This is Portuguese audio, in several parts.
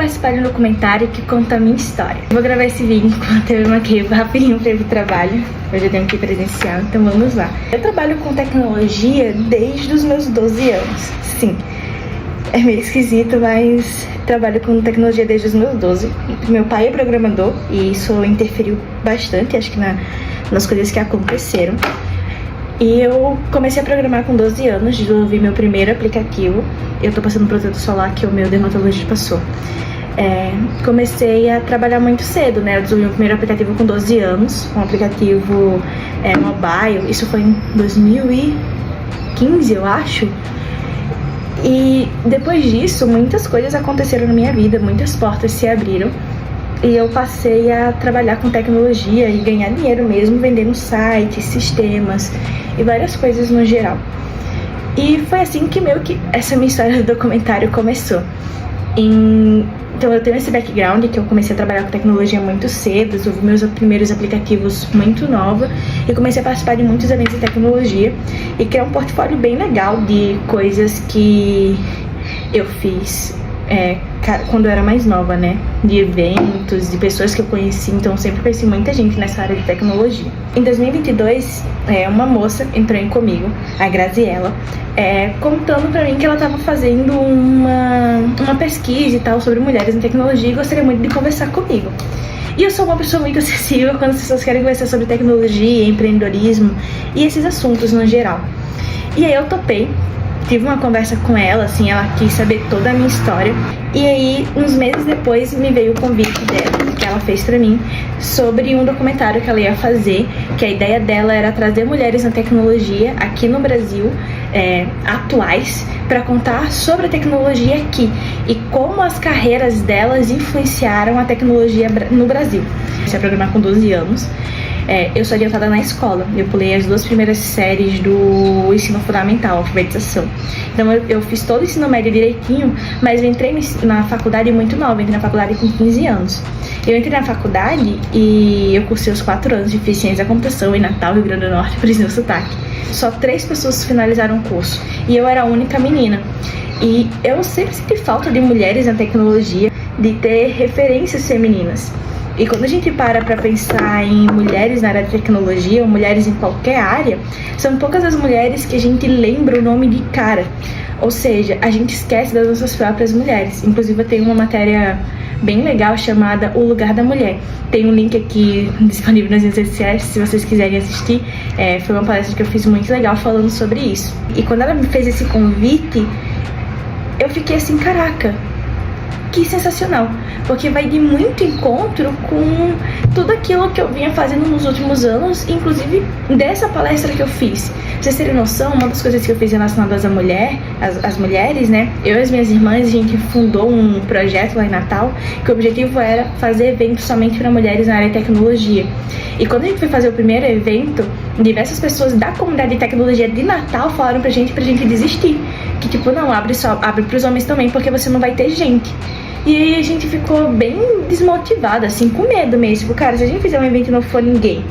participar de um documentário que conta a minha história. Vou gravar esse vídeo enquanto eu me maqueio rapidinho para ir pro trabalho. Hoje eu tenho que ir presencial, então vamos lá. Eu trabalho com tecnologia desde os meus 12 anos. Sim, é meio esquisito, mas trabalho com tecnologia desde os meus 12. Meu pai é programador e isso interferiu bastante, acho que nas coisas que aconteceram. E eu comecei a programar com 12 anos, desenvolvi meu primeiro aplicativo. Eu tô passando protetor solar que o meu dermatologista passou. Comecei a trabalhar muito cedo, né? Eu desenvolvi o primeiro aplicativo com 12 anos, um aplicativo mobile. Isso foi em 2015, eu acho. E depois disso, muitas coisas aconteceram na minha vida, muitas portas se abriram. E eu passei a trabalhar com tecnologia e ganhar dinheiro mesmo, vendendo sites, sistemas e várias coisas no geral. E foi assim que essa minha história do documentário começou. Então eu tenho esse background que eu comecei a trabalhar com tecnologia muito cedo, desenvolvi meus primeiros aplicativos muito nova e comecei a participar de muitos eventos de tecnologia e criar um portfólio bem legal de coisas que eu fiz quando eu era mais nova, né? De eventos, de pessoas que eu conheci, então eu sempre conheci muita gente nessa área de tecnologia. Em 2022, uma moça entrou em comigo, a Graziella, contando pra mim que ela tava fazendo uma pesquisa e tal sobre mulheres em tecnologia e gostaria muito de conversar comigo. E eu sou uma pessoa muito acessível quando as pessoas querem conversar sobre tecnologia, empreendedorismo e esses assuntos no geral. E aí eu topei. Tive uma conversa com ela, assim, ela quis saber toda a minha história. E aí, uns meses depois, me veio o convite dela, que ela fez pra mim, sobre um documentário que ela ia fazer, que a ideia dela era trazer mulheres na tecnologia aqui no Brasil, atuais, para contar sobre a tecnologia aqui e como as carreiras delas influenciaram a tecnologia no Brasil. Comecei a programar com 12 anos. Eu sou adiantada na escola, eu pulei as 2 primeiras séries do ensino fundamental, alfabetização. Então eu fiz todo o ensino médio direitinho, mas eu entrei na faculdade muito nova, entrei na faculdade com 15 anos. Eu entrei na faculdade e eu cursei os 4 anos de ciência da computação em Natal, Rio Grande do Norte, por isso meu sotaque. Só 3 pessoas finalizaram o curso e eu era a única menina. E eu sempre senti falta de mulheres na tecnologia, de ter referências femininas. E quando a gente para pensar em mulheres na área de tecnologia ou mulheres em qualquer área, são poucas as mulheres que a gente lembra o nome de cara. Ou seja, a gente esquece das nossas próprias mulheres. Inclusive eu tenho uma matéria bem legal chamada O Lugar da Mulher. Tem um link aqui disponível nas redes sociais se vocês quiserem assistir. Foi uma palestra que eu fiz muito legal falando sobre isso. E quando ela me fez esse convite, eu fiquei assim, caraca, que sensacional, porque vai de muito encontro com tudo aquilo que eu vinha fazendo nos últimos anos, inclusive dessa palestra que eu fiz. Pra vocês terem noção, uma das coisas que eu fiz relacionadas às mulheres, né? Eu e as minhas irmãs, a gente fundou um projeto lá em Natal, que o objetivo era fazer eventos somente para mulheres na área de tecnologia. E quando a gente foi fazer o primeiro evento, diversas pessoas da comunidade de tecnologia de Natal falaram pra gente desistir. Que tipo, não, abre pros homens também, porque você não vai ter gente. E aí a gente ficou bem desmotivada, assim, com medo mesmo. Cara, se a gente fizer um evento e não for ninguém.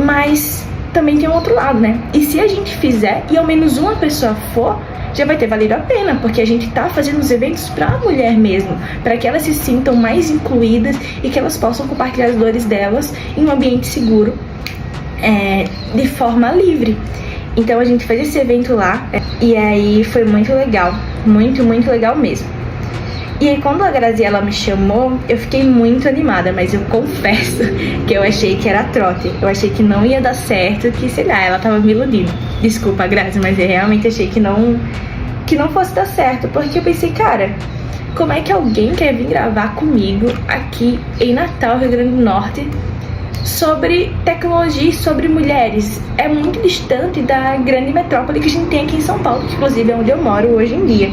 Mas também tem um outro lado, né? E se a gente fizer e ao menos uma pessoa for, já vai ter valido a pena, porque a gente tá fazendo os eventos pra mulher mesmo, para que elas se sintam mais incluídas e que elas possam compartilhar as dores delas em um ambiente seguro, de forma livre. Então a gente fez esse evento lá, e aí foi muito legal, muito, muito legal mesmo. E aí quando a Graziella me chamou, eu fiquei muito animada, mas eu confesso que eu achei que era trote. Eu achei que não ia dar certo, que sei lá, ela tava me iludindo. Desculpa, Grazi, mas eu realmente achei que não fosse dar certo, porque eu pensei, cara, como é que alguém quer vir gravar comigo aqui em Natal, Rio Grande do Norte, sobre tecnologia e sobre mulheres? É muito distante da grande metrópole que a gente tem aqui em São Paulo, que inclusive é onde eu moro hoje em dia.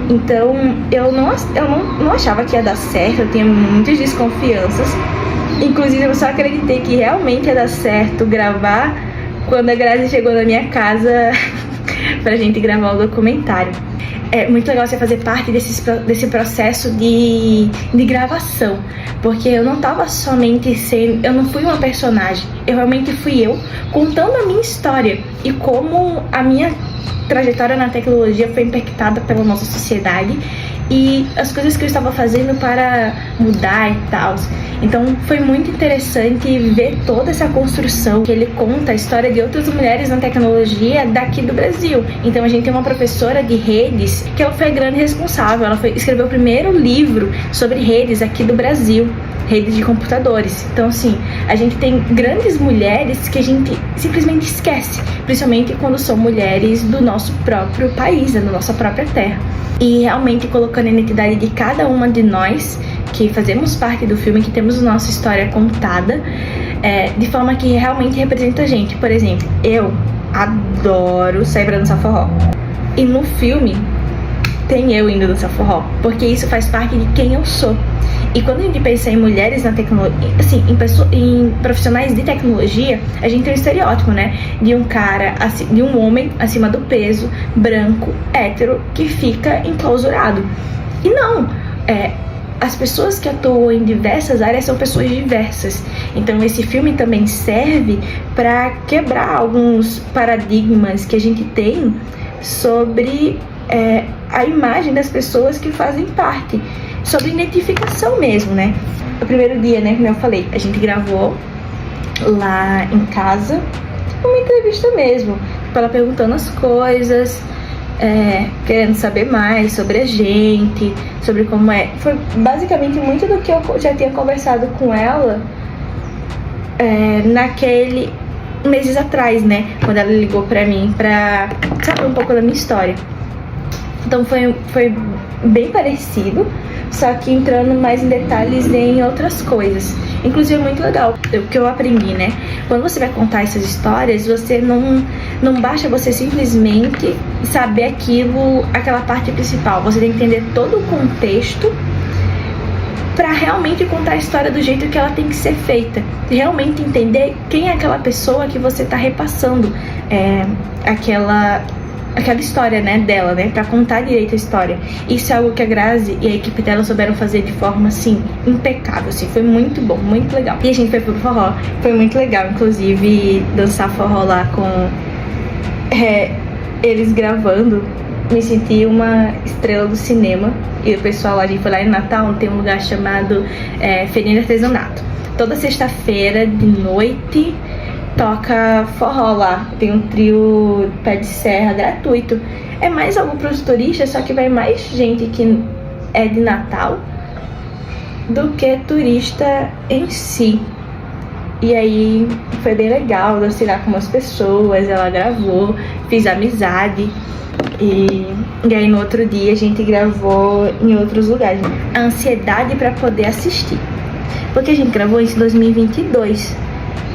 Então eu não achava que ia dar certo, eu tinha muitas desconfianças. Inclusive eu só acreditei que realmente ia dar certo gravar quando a Grazi chegou na minha casa pra gente gravar o documentário. É muito legal você fazer parte desse processo de gravação, porque eu não tava somente eu não fui uma personagem, eu realmente fui eu contando a minha história e como a minha trajetória na tecnologia foi impactada pela nossa sociedade e as coisas que eu estava fazendo para mudar e tal. Então foi muito interessante ver toda essa construção, que ele conta a história de outras mulheres na tecnologia daqui do Brasil. Então a gente tem uma professora de redes, que ela foi a grande responsável, escreveu o primeiro livro sobre redes aqui do Brasil, redes de computadores. Então assim, a gente tem grandes mulheres que a gente simplesmente esquece, principalmente quando são mulheres do nosso próprio país, da nossa própria terra. E realmente colocando a identidade de cada uma de nós que fazemos parte do filme, que temos a nossa história contada, de forma que realmente representa a gente. Por exemplo, eu adoro sair pra dançar forró, e no filme tem eu indo dançar forró, porque isso faz parte de quem eu sou. E quando a gente pensa em mulheres na tecnologia, assim, em profissionais de tecnologia, a gente tem um estereótipo, né? De um cara, de um homem acima do peso, branco, hétero, que fica enclausurado. E não, as pessoas que atuam em diversas áreas são pessoas diversas. Então esse filme também serve para quebrar alguns paradigmas que a gente tem sobre a imagem das pessoas que fazem parte, sobre identificação mesmo, né? O primeiro dia, né, como eu falei, a gente gravou lá em casa, uma entrevista mesmo, ela perguntando as coisas, querendo saber mais sobre a gente, sobre como é. Foi basicamente muito do que eu já tinha conversado com ela naquele meses atrás, né, quando ela ligou pra mim pra saber um pouco da minha história. Então foi bem parecido, só que entrando mais em detalhes em outras coisas. Inclusive é muito legal o que eu aprendi, né? Quando você vai contar essas histórias, você não basta você simplesmente saber aquela parte principal. Você tem que entender todo o contexto para realmente contar a história do jeito que ela tem que ser feita. Realmente entender quem é aquela pessoa que você está repassando aquela história, né, dela, né, pra contar direito a história. Isso é algo que a Grazi e a equipe dela souberam fazer de forma, assim, impecável, assim, foi muito bom, muito legal. E a gente foi pro forró, foi muito legal, inclusive, dançar forró lá com eles gravando, me senti uma estrela do cinema. E o pessoal, a gente foi lá em Natal, tem um lugar chamado Feirinha de Artesanato. Toda sexta-feira de noite toca forró lá, tem um trio pé de serra gratuito. É mais algo para os turistas, só que vai mais gente que é de Natal do que turista em si. E aí foi bem legal dançar com umas pessoas, ela gravou, fiz amizade. E aí no outro dia a gente gravou em outros lugares. A ansiedade para poder assistir, porque a gente gravou isso em 2022,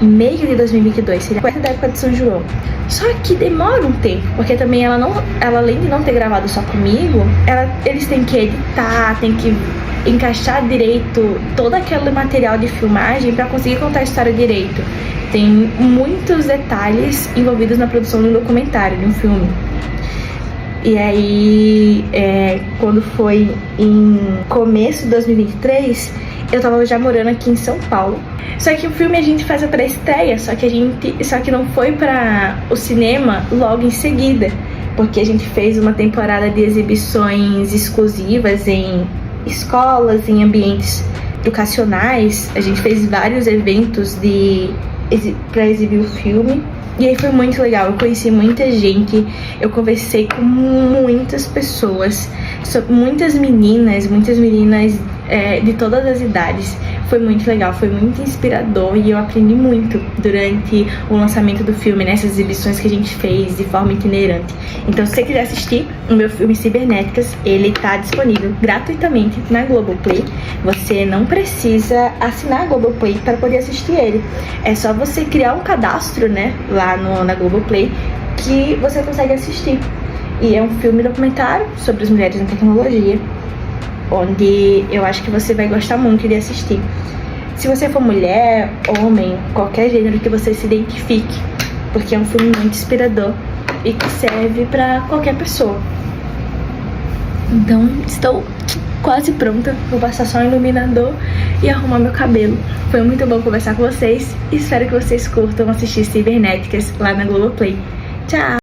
meio de 2022, seria perto da época de São João. Só que demora um tempo, porque também ela além de não ter gravado só comigo, eles têm que editar, tem que encaixar direito todo aquele material de filmagem para conseguir contar a história direito. Tem muitos detalhes envolvidos na produção de um documentário, de um filme. E aí, quando foi em começo de 2023, eu tava já morando aqui em São Paulo. Só que o filme a gente faz a pré-estreia, só que não foi para o cinema logo em seguida, porque a gente fez uma temporada de exibições exclusivas em escolas, em ambientes educacionais. A gente fez vários eventos para exibir o filme. E aí foi muito legal, eu conheci muita gente, eu conversei com muitas pessoas, muitas meninas de todas as idades. Foi muito legal, foi muito inspirador e eu aprendi muito durante o lançamento do filme, nessas exibições que a gente fez de forma itinerante. Então, se você quiser assistir o meu filme Cibernéticas, ele tá disponível gratuitamente na Globoplay. Você não precisa assinar a Globoplay para poder assistir ele. É só você criar um cadastro, né, lá na Globoplay, que você consegue assistir. E é um filme documentário sobre as mulheres na tecnologia, onde eu acho que você vai gostar muito de assistir. Se você for mulher, homem, qualquer gênero que você se identifique, porque é um filme muito inspirador e que serve para qualquer pessoa. Então, estou quase pronta, vou passar só um iluminador e arrumar meu cabelo. Foi muito bom conversar com vocês e espero que vocês curtam assistir Cibernéticas lá na Globoplay. Tchau!